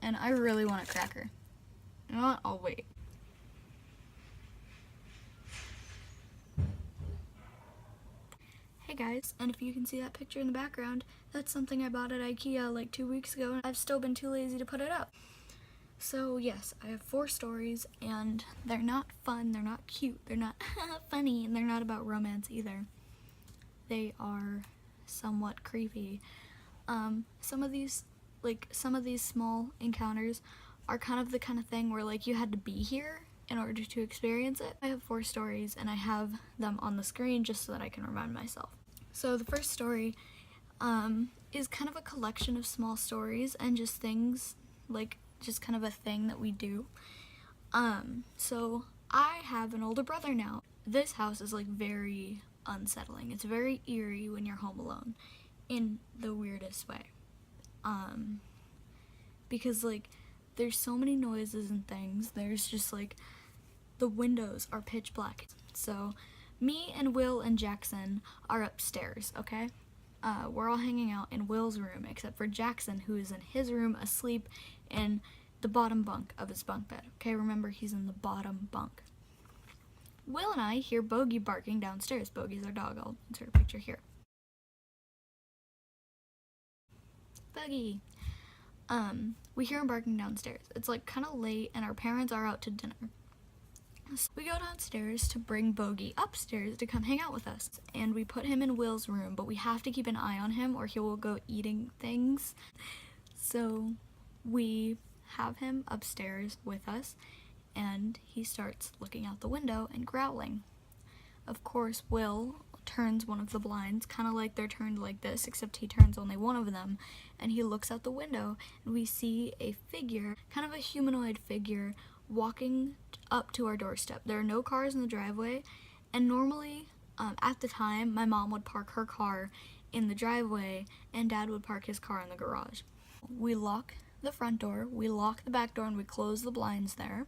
And I really want a cracker. You know what? I'll wait. Hey guys, and if you can see that picture in the background, that's something I bought at IKEA like 2 weeks ago, and I've still been too lazy to put it up. So yes, I have 4 stories, and they're not fun, they're not cute, they're not funny, and they're not about romance either. They are somewhat creepy. Some of these small encounters are kind of the kind of thing where like you had to be here in order to experience it. I have 4 stories, and I have them on the screen just so that I can remind myself. So the first story is kind of a collection of small stories and just things, like just kind of a thing that we do. So I have an older brother now. This house is like very unsettling. It's very eerie when you're home alone in the weirdest way. Because like there's so many noises and things. There's just like the windows are pitch black. So me and Will and Jackson are upstairs, okay? We're all hanging out in Will's room except for Jackson, who is in his room asleep in the bottom bunk of his bunk bed. Okay, remember, he's in the bottom bunk. Will and I hear Bogey barking downstairs. Bogey's our dog. I'll insert a picture here. Bogey. We hear him barking downstairs. It's like kind of late and our parents are out to dinner. So we go downstairs to bring Bogey upstairs to come hang out with us. And we put him in Will's room, but we have to keep an eye on him or he will go eating things. So we have him upstairs with us and he starts looking out the window and growling. Of course, Will turns one of the blinds, kind of like they're turned like this, except he turns only one of them, and he looks out the window and we see a figure, kind of a humanoid figure, walking up to our doorstep. There are no cars in the driveway, and normally at the time my mom would park her car in the driveway and Dad would park his car in the garage. We lock the front door, we lock the back door, and we close the blinds there.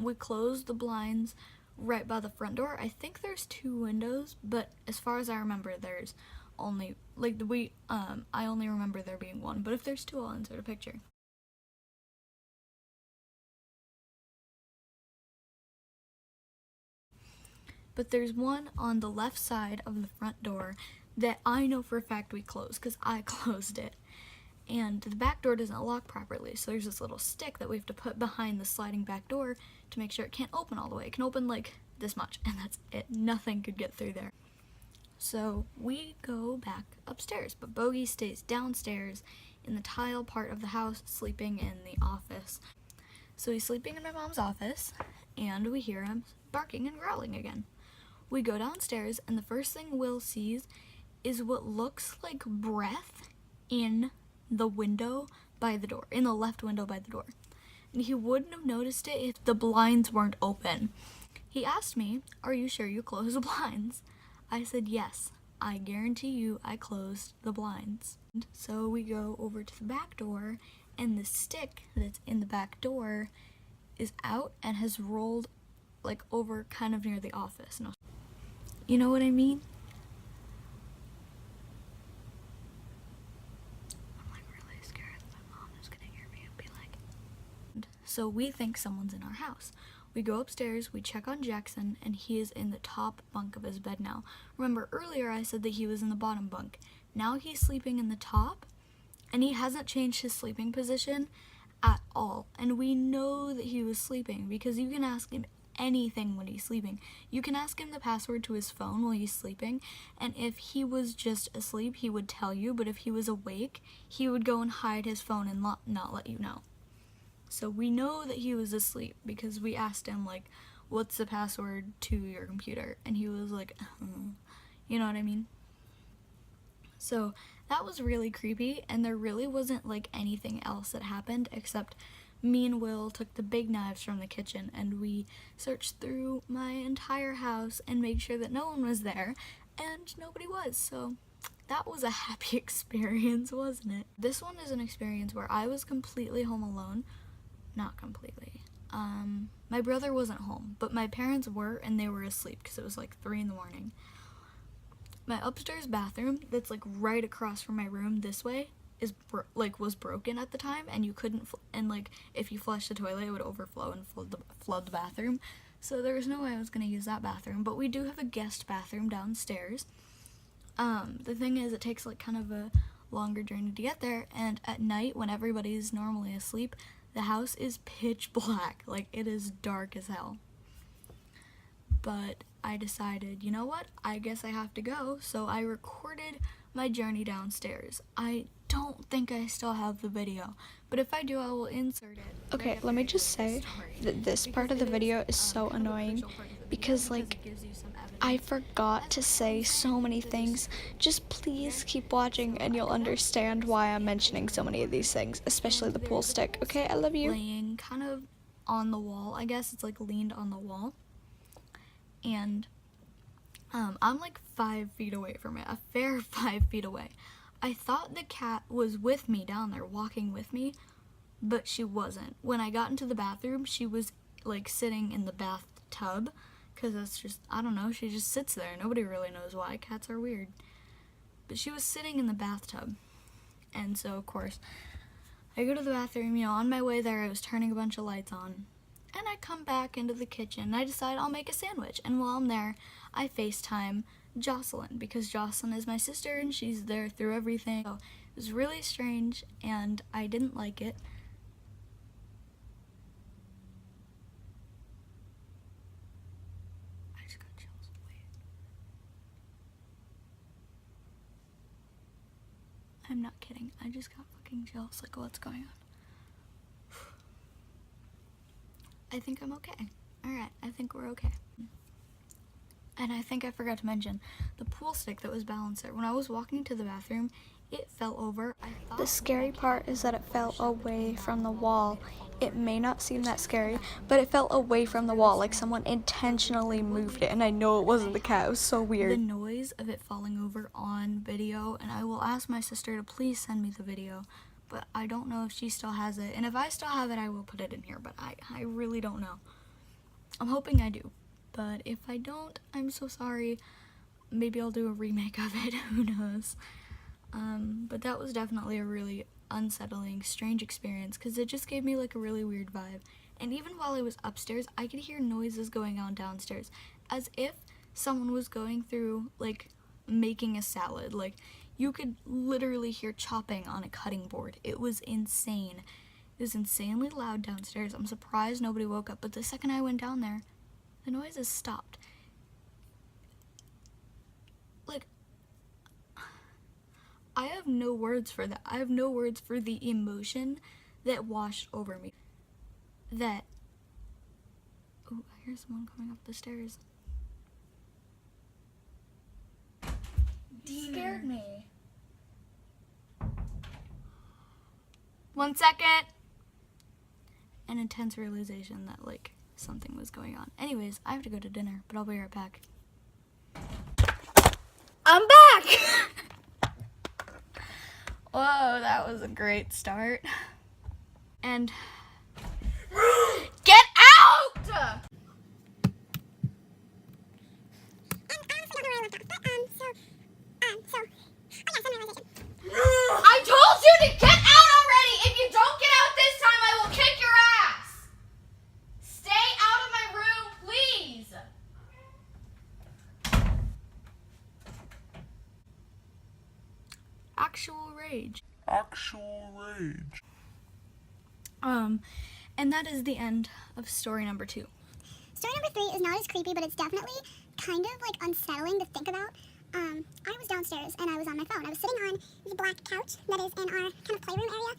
We close the blinds right by the front door. I think there's 2 windows, but as far as I remember there's only I only remember there being 1, but if there's 2 I'll insert a picture. But there's one on the left side of the front door that I know for a fact we closed because I closed it. And the back door doesn't lock properly, so there's this little stick that we have to put behind the sliding back door to make sure it can't open all the way. It can open like this much, and that's it. Nothing could get through there. So we go back upstairs, but Bogey stays downstairs in the tile part of the house, sleeping in the office. So he's sleeping in my mom's office, and we hear him barking and growling again. We go downstairs, and the first thing Will sees is what looks like breath in the window by the door, in the left window by the door. And he wouldn't have noticed it if the blinds weren't open. He asked me, "Are you sure you closed the blinds?" I said, "Yes, I guarantee you I closed the blinds." So we go over to the back door, and the stick that's in the back door is out and has rolled like over kind of near the office. You know what I mean? So we think someone's in our house. We go upstairs, we check on Jackson, and he is in the top bunk of his bed now. Remember earlier I said that he was in the bottom bunk. Now he's sleeping in the top, and he hasn't changed his sleeping position at all. And we know that he was sleeping because you can ask him anything when he's sleeping. You can ask him the password to his phone while he's sleeping, and if he was just asleep, he would tell you, but if he was awake, he would go and hide his phone and not let you know. So we know that he was asleep because we asked him, like, what's the password to your computer? And he was like, you know what I mean? So that was really creepy, and there really wasn't, like, anything else that happened except me and Will took the big knives from the kitchen and we searched through my entire house and made sure that no one was there, and nobody was. So that was a happy experience, wasn't it? This one is an experience where I was completely home alone. Not completely. My brother wasn't home, but my parents were, and they were asleep because it was like 3 in the morning. My upstairs bathroom, that's like right across from my room this way, was broken at the time, and you couldn't and like if you flushed the toilet it would overflow and flood the bathroom. So there was no way I was going to use that bathroom, but we do have a guest bathroom downstairs. The thing is, it takes like kind of a longer journey to get there, and at night when everybody's normally asleep, the house is pitch black. Like, it is dark as hell. But I decided, you know what, I guess I have to go, so I recorded my journey downstairs. I don't think I still have the video, but if I do, I will insert it. Okay, let me just say that this part of the video is so annoying because, like, I forgot to say so many things. Just please keep watching and you'll understand why I'm mentioning so many of these things, especially the pool stick. Okay, I love you. Laying kind of on the wall, I guess it's like leaned on the wall, and I'm like 5 feet away from it, a fair 5 feet away. I thought the cat was with me down there, walking with me, but she wasn't. When I got into the bathroom, she was like sitting in the bathtub, because that's just, I don't know, she just sits there. Nobody really knows why. Cats are weird. But she was sitting in the bathtub. And so, of course, I go to the bathroom, you know, on my way there, I was turning a bunch of lights on. And I come back into the kitchen, and I decide I'll make a sandwich. And while I'm there, I FaceTime Jocelyn, because Jocelyn is my sister, and she's there through everything. So it was really strange, and I didn't like it. I just got chills. Wait. I'm not kidding. I just got fucking chills. Like, what's going on? I think I'm okay. Alright, I think we're okay. And I think I forgot to mention, the pool stick that was balanced there, when I was walking to the bathroom, it fell over. The scary part is that it fell away from the wall. It may not seem that scary, but it fell away from the wall, like someone intentionally moved it, and I know it wasn't the cat. It was so weird. The noise of it falling over on video, and I will ask my sister to please send me the video, but I don't know if she still has it, and if I still have it, I will put it in here, but I really don't know. I'm hoping I do, but if I don't, I'm so sorry. Maybe I'll do a remake of it, who knows. But that was definitely a really unsettling, strange experience, because it just gave me like a really weird vibe. And even while I was upstairs, I could hear noises going on downstairs, as if someone was going through, like, making a salad. Like, you could literally hear chopping on a cutting board. It was insane. It was insanely loud downstairs. I'm surprised nobody woke up, but the second I went down there, the noises stopped. Like, I have no words for that. I have no words for the emotion that washed over me. That, oh, I hear someone coming up the stairs. You scared me. 1 second. An intense realization that, like, something was going on. Anyways, I have to go to dinner, but I'll be right back. I'm back! Whoa, that was a great start. And get out! I told you to get out already! If you don't get out this time, I will kick your ass! Stay out of my room, please! Actual rage. And that is the end of story number 2. Story number 3 is not as creepy, but it's definitely kind of like unsettling to think about. I was downstairs and I was on my phone. I was sitting on the black couch that is in our kind of playroom area,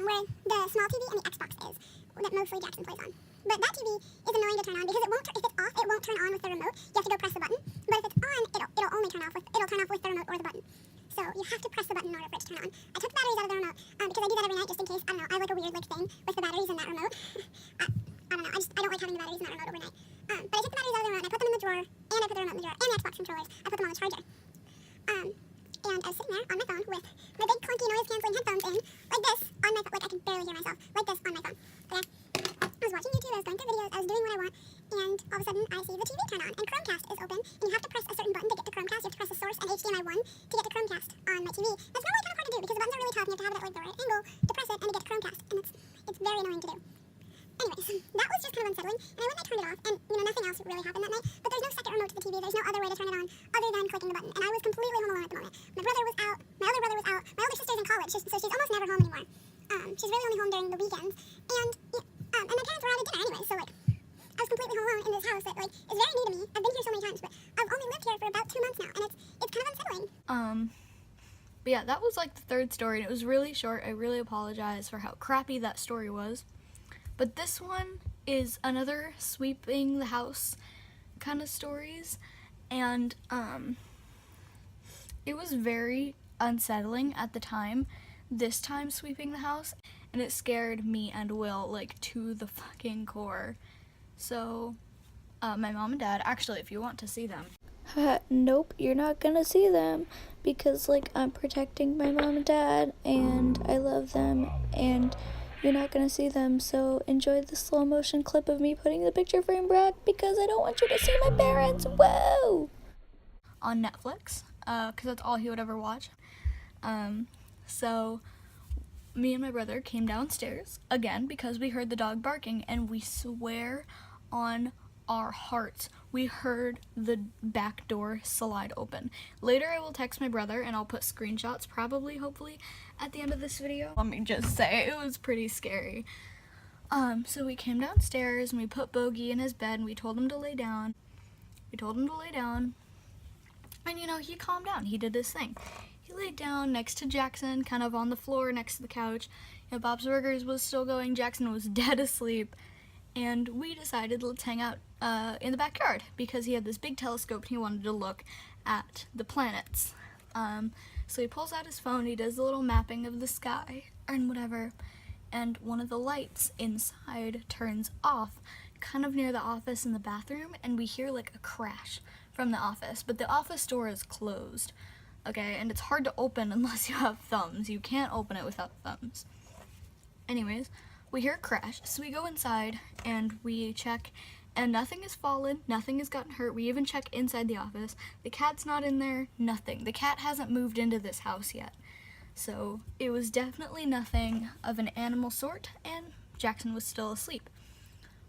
where the small TV and the Xbox is, that mostly Jackson plays on. But that TV is annoying to turn on because it won't. If it's off, it won't turn on with the remote. You have to go press the button. But if it's on, it'll only turn off with the remote or the button. So you have to press the button in order for it to turn on. I took the batteries out of the remote because I do that every night just in case. I don't know. I have like a weird thing with the batteries in that remote. I don't know. I don't like having the batteries in that remote overnight. But I took the batteries out of the remote and I put them in the drawer, and I put the remote in the drawer, and the Xbox controllers. I put them on the charger. And I was sitting there on my phone with my big clunky noise-canceling headphones in, like this, on my phone. Like I could barely hear myself, like this on my phone. But I was watching YouTube, I was going through videos, I was doing what I want, and all of a sudden I see the TV turn on, and Chromecast is open, and you have to press a certain button to get to Chromecast. You have to press the source and HDMI 1 to get to Chromecast on my TV. That's normally kind of hard to do because the buttons are really tough, and you have to have it at like very annoying to do. Anyways, that was just kind of unsettling, and I went and I turned it off, and, nothing else really happened that night, but there's no second remote to the TV, there's no other way to turn it on other than clicking the button, and I was completely home alone at the moment. My brother was out, my older brother was out, my older sister's in college, so she's almost never home anymore. She's really only home during the weekends, and my parents were out at dinner anyway, so, like, I was completely home alone in this house that, like, is very new to me. I've been here so many times, but I've only lived here for about 2 months now, and it's kind of unsettling. But yeah, that was like the third story, and it was really short. I really apologize for how crappy that story was. But this one is another sweeping the house kind of stories, and it was very unsettling at the time, this time sweeping the house, and it scared me and Will, like, to the fucking core. So, my mom and dad, actually, if you want to see them. Nope, you're not gonna see them, because, like, I'm protecting my mom and dad, and I love them, and you're not gonna see them, so enjoy the slow motion clip of me putting the picture frame back, because I don't want you to see my parents. Whoa! On Netflix, because that's all he would ever watch. So me and my brother came downstairs again because we heard the dog barking, and we swear on our hearts we heard the back door slide open. Later I will text my brother and I'll put screenshots, probably, hopefully, at the end of this video. Let me just say, it was pretty scary. So we came downstairs and we put Bogey in his bed and we told him to lay down. And he calmed down. He did his thing. He laid down next to Jackson, kind of on the floor next to the couch. Bob's Burgers was still going. Jackson was dead asleep. And we decided, let's hang out in the backyard, because he had this big telescope and he wanted to look at the planets. So he pulls out his phone, he does a little mapping of the sky and whatever, and one of the lights inside turns off, kind of near the office in the bathroom, and we hear like a crash from the office, but the office door is closed, okay, and it's hard to open unless you have thumbs. You can't open it without thumbs. Anyways, we hear a crash, so we go inside and we check, and nothing has fallen, nothing has gotten hurt. We even check inside the office. The cat's not in there, nothing. The cat hasn't moved into this house yet. So it was definitely nothing of an animal sort, and Jackson was still asleep.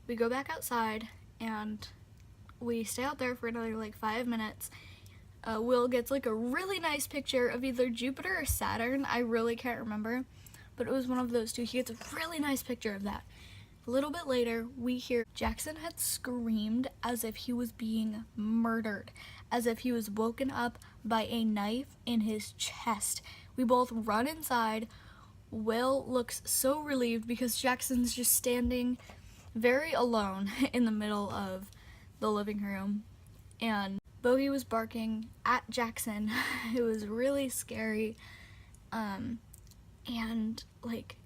We go back outside and we stay out there for another like 5 minutes. Will gets like a really nice picture of either Jupiter or Saturn. I really can't remember, but it was one of those two. He gets a really nice picture of that. A little bit later, we hear Jackson had screamed as if he was being murdered, as if he was woken up by a knife in his chest. We both run inside. Will looks so relieved because Jackson's just standing very alone in the middle of the living room, and Bogey was barking at Jackson. It was really scary. And like,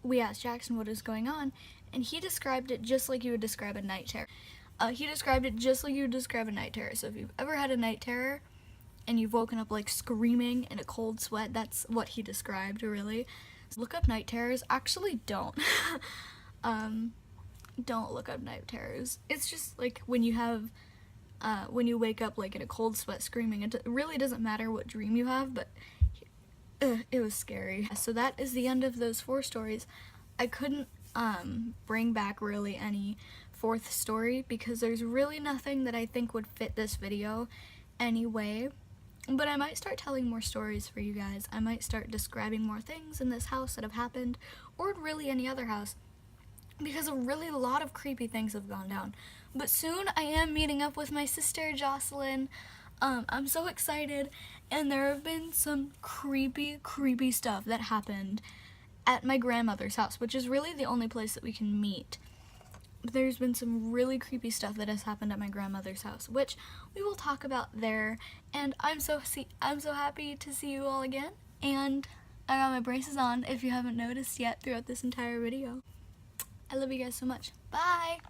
we asked Jackson what is going on, and he described it just like you would describe a night terror. He described it just like you would describe a night terror. So if you've ever had a night terror and you've woken up like screaming in a cold sweat, that's what he described, really. Look up night terrors. Actually, don't. Don't look up night terrors. It's just like when you have, when you wake up like in a cold sweat screaming. It really doesn't matter what dream you have, but it was scary. So that is the end of those 4 stories. I couldn't bring back really any 4th story because there's really nothing that I think would fit this video anyway. But I might start telling more stories for you guys. I might start describing more things in this house that have happened, or really any other house, because a lot of creepy things have gone down. But soon I am meeting up with my sister Jocelyn. I'm so excited, and there have been some creepy stuff that happened at my grandmother's house, which is really the only place that we can meet. There's been some really creepy stuff that has happened at my grandmother's house, which we will talk about there. And I'm so happy to see you all again. And I got my braces on, if you haven't noticed yet throughout this entire video. I love you guys so much. Bye!